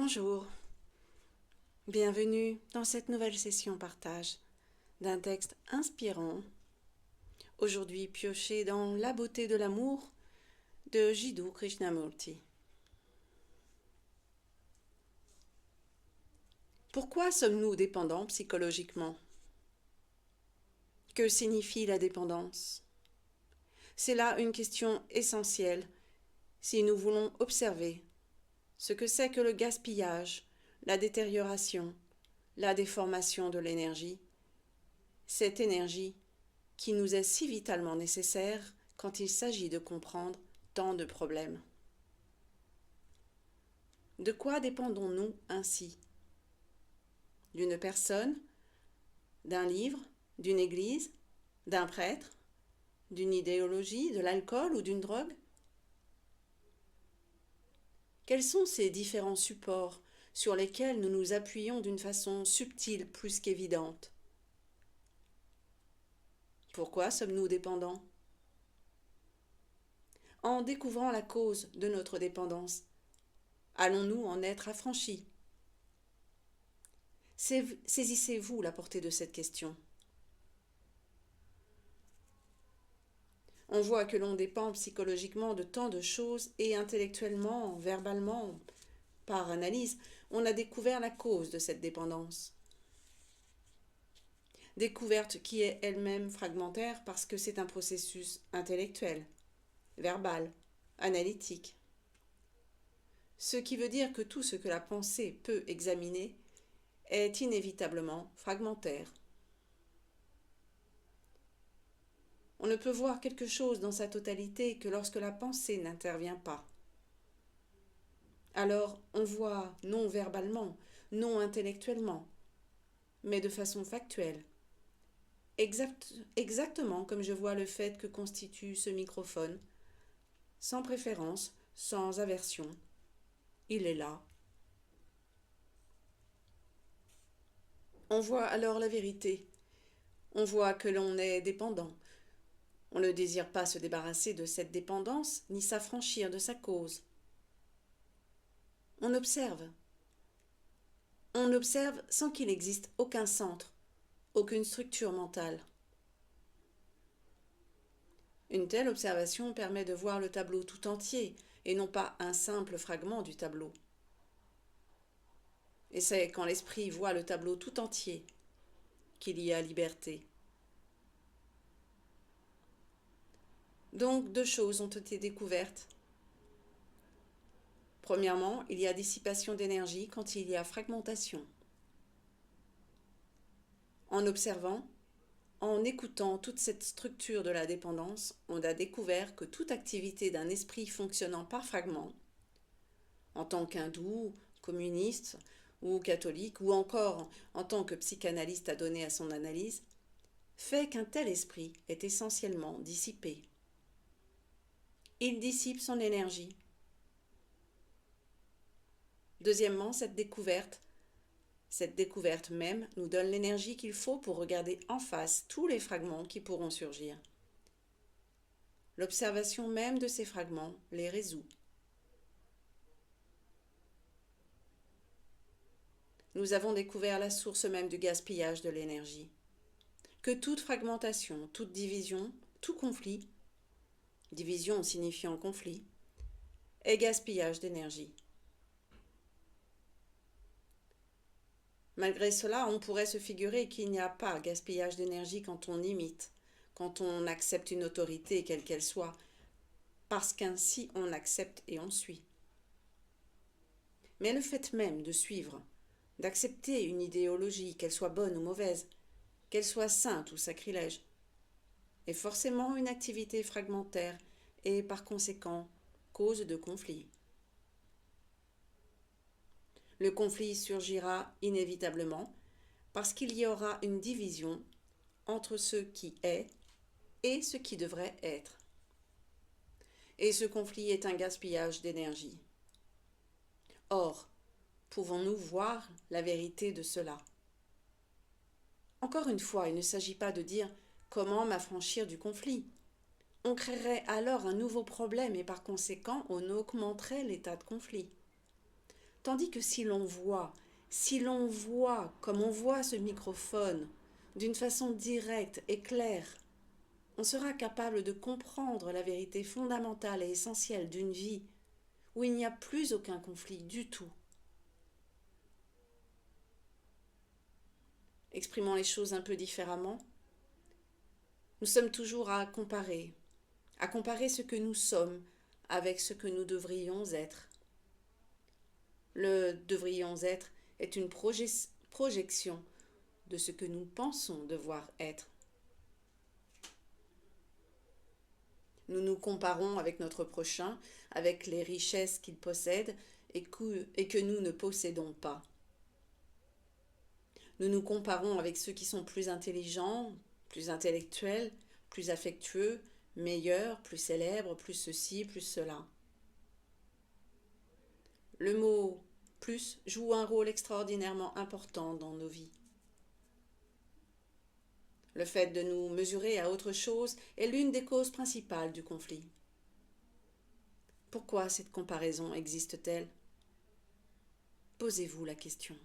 Bonjour, bienvenue dans cette nouvelle session partage d'un texte inspirant, aujourd'hui pioché dans La beauté de l'amour de Jiddu Krishnamurti. Pourquoi sommes-nous dépendants psychologiquement? Que signifie la dépendance? C'est là une question essentielle si nous voulons observer ce que c'est que le gaspillage, la détérioration, la déformation de l'énergie, cette énergie qui nous est si vitalement nécessaire quand il s'agit de comprendre tant de problèmes. De quoi dépendons-nous ainsi? D'une personne, d'un livre, d'une église, d'un prêtre, d'une idéologie, de l'alcool ou d'une drogue? Quels sont ces différents supports sur lesquels nous nous appuyons d'une façon subtile plus qu'évidente? Pourquoi sommes-nous dépendants? En découvrant la cause de notre dépendance, allons-nous en être affranchis? Saisissez-vous la portée de cette question. On voit que l'on dépend psychologiquement de tant de choses et intellectuellement, verbalement, par analyse, on a découvert la cause de cette dépendance. Découverte qui est elle-même fragmentaire parce que c'est un processus intellectuel, verbal, analytique. Ce qui veut dire que tout ce que la pensée peut examiner est inévitablement fragmentaire. On ne peut voir quelque chose dans sa totalité que lorsque la pensée n'intervient pas. Alors on voit non verbalement, non intellectuellement, mais de façon factuelle. Exactement comme je vois le fait que constitue ce microphone, sans préférence, sans aversion. Il est là. On voit alors la vérité. On voit que l'on est dépendant. On ne désire pas se débarrasser de cette dépendance, ni s'affranchir de sa cause. On observe. On observe sans qu'il existe aucun centre, aucune structure mentale. Une telle observation permet de voir le tableau tout entier et non pas un simple fragment du tableau. Et c'est quand l'esprit voit le tableau tout entier qu'il y a liberté. Donc, deux choses ont été découvertes. Premièrement, il y a dissipation d'énergie quand il y a fragmentation. En observant, en écoutant toute cette structure de la dépendance, on a découvert que toute activité d'un esprit fonctionnant par fragments, en tant qu'hindou, communiste ou catholique, ou encore en tant que psychanalyste adonné à son analyse, fait qu'un tel esprit est essentiellement dissipé. Il dissipe son énergie. Deuxièmement, cette découverte même nous donne l'énergie qu'il faut pour regarder en face tous les fragments qui pourront surgir. L'observation même de ces fragments les résout. Nous avons découvert la source même du gaspillage de l'énergie. Que toute fragmentation, toute division, tout conflit, division signifiant conflit, est gaspillage d'énergie. Malgré cela, on pourrait se figurer qu'il n'y a pas gaspillage d'énergie quand on imite, quand on accepte une autorité quelle qu'elle soit, parce qu'ainsi on accepte et on suit. Mais le fait même de suivre, d'accepter une idéologie, qu'elle soit bonne ou mauvaise, qu'elle soit sainte ou sacrilège, est forcément une activité fragmentaire et par conséquent cause de conflit. Le conflit surgira inévitablement parce qu'il y aura une division entre ce qui est et ce qui devrait être. Et ce conflit est un gaspillage d'énergie. Or, pouvons-nous voir la vérité de cela? Encore une fois, il ne s'agit pas de dire comment m'affranchir du conflit. On créerait alors un nouveau problème et par conséquent on augmenterait l'état de conflit. Tandis que si l'on voit comme on voit ce microphone, d'une façon directe et claire, on sera capable de comprendre la vérité fondamentale et essentielle d'une vie où il n'y a plus aucun conflit du tout. Exprimons les choses un peu différemment. Nous sommes toujours à comparer ce que nous sommes avec ce que nous devrions être. Le devrions être est une projection de ce que nous pensons devoir être. Nous nous comparons avec notre prochain, avec les richesses qu'il possède et que nous ne possédons pas. Nous nous comparons avec ceux qui sont plus intelligents, plus intellectuels, plus affectueux, meilleurs, plus célèbres, plus ceci, plus cela. Le mot « plus » joue un rôle extraordinairement important dans nos vies. Le fait de nous mesurer à autre chose est l'une des causes principales du conflit. Pourquoi cette comparaison existe-t-elle? Posez-vous la question.